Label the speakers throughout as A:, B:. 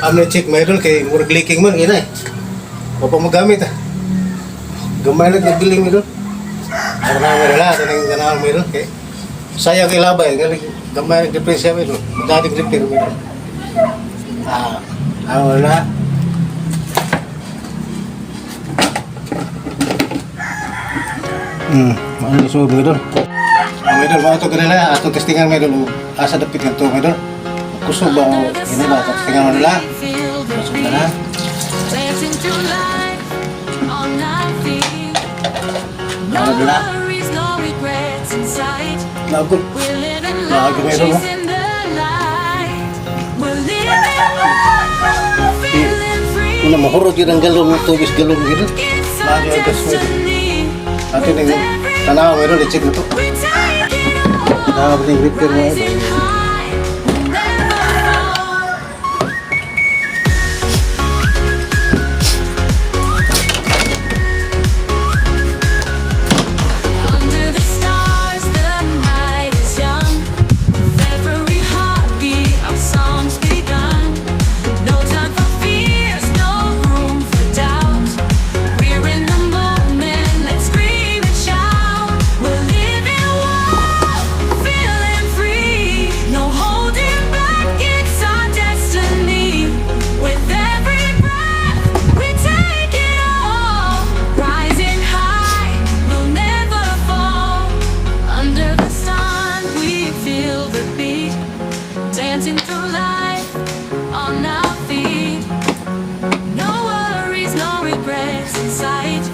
A: Amna check mo idol kay murag leaking man ina eh. O pa magamit ah. Gamay lang nagbiling mo idol. Ano na mo rela tanang ganahan mo idol kay sayang ilabay galing gamay ang depresya mo idol. Dating repair mo idol. Wala. Ano iso mo idol? Idol, mga ito ganila, atong testingan mo idol. Asa dapit nga ito mo idol. Kusog ba o ina ba? Testingan mo nila. Kusog na na. Ano nila? Nagod. Nagod mo idol mo. Una mahurot yun ang galong, tubis galong yun. Lagi ang gas mo idol. Atin yung tanaw mo idol, i-check na ito. Tanaw mo yung repair mo idol.
B: Dancing through life on our feet. No worries, no regrets in sight.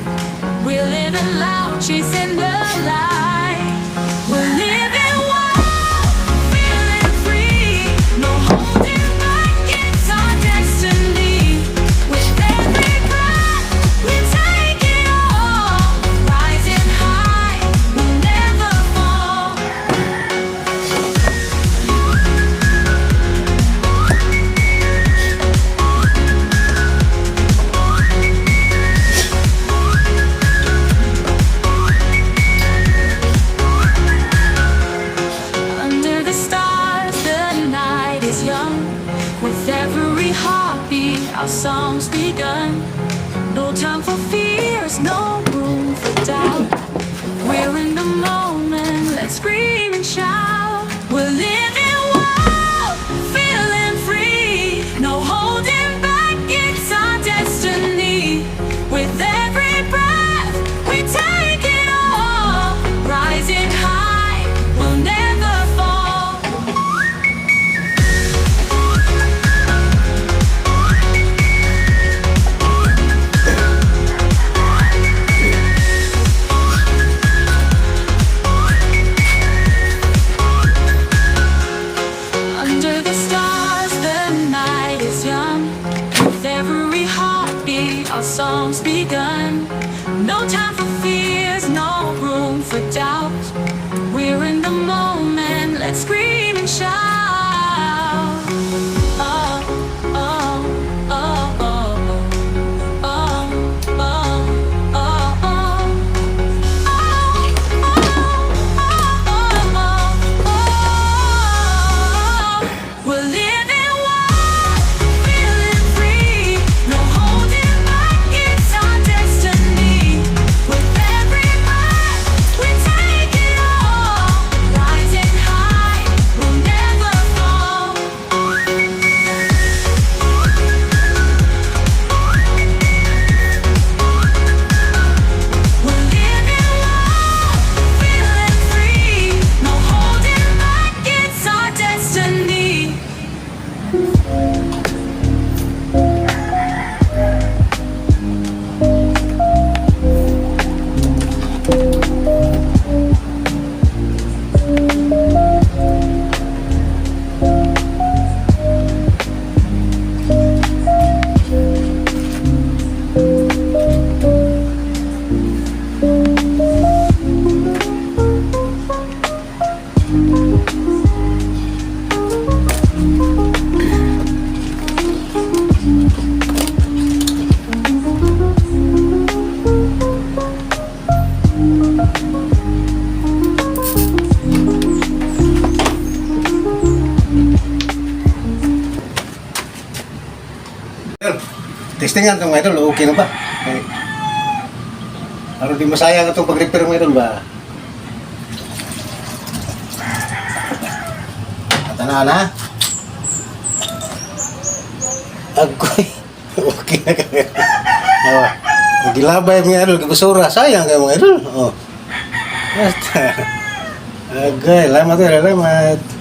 B: We're living loud, chasing the light. We're living wild, feeling free. No holding back, it's our destiny. With every breath, we take it all. Rising high, we'll never fall. With every heartbeat, our song's begun. No time for fears, no room for doubt. We're in the moment, let's scream and shout. We're living wild, feeling free. No holding back, it's our destiny. With every breath, we take it all. Rising high, we'll never fall.
A: Idol, testingan ito mga idol, okay na ba? Okay. Ano di masayang itong pag-repair mga idol ba? Tanahan ha? Agoy. Okay na kami. Oh, gilabay mga idol, gibusura. Sayang kayo mga idol. Oh. Basta. Agoy, salamat.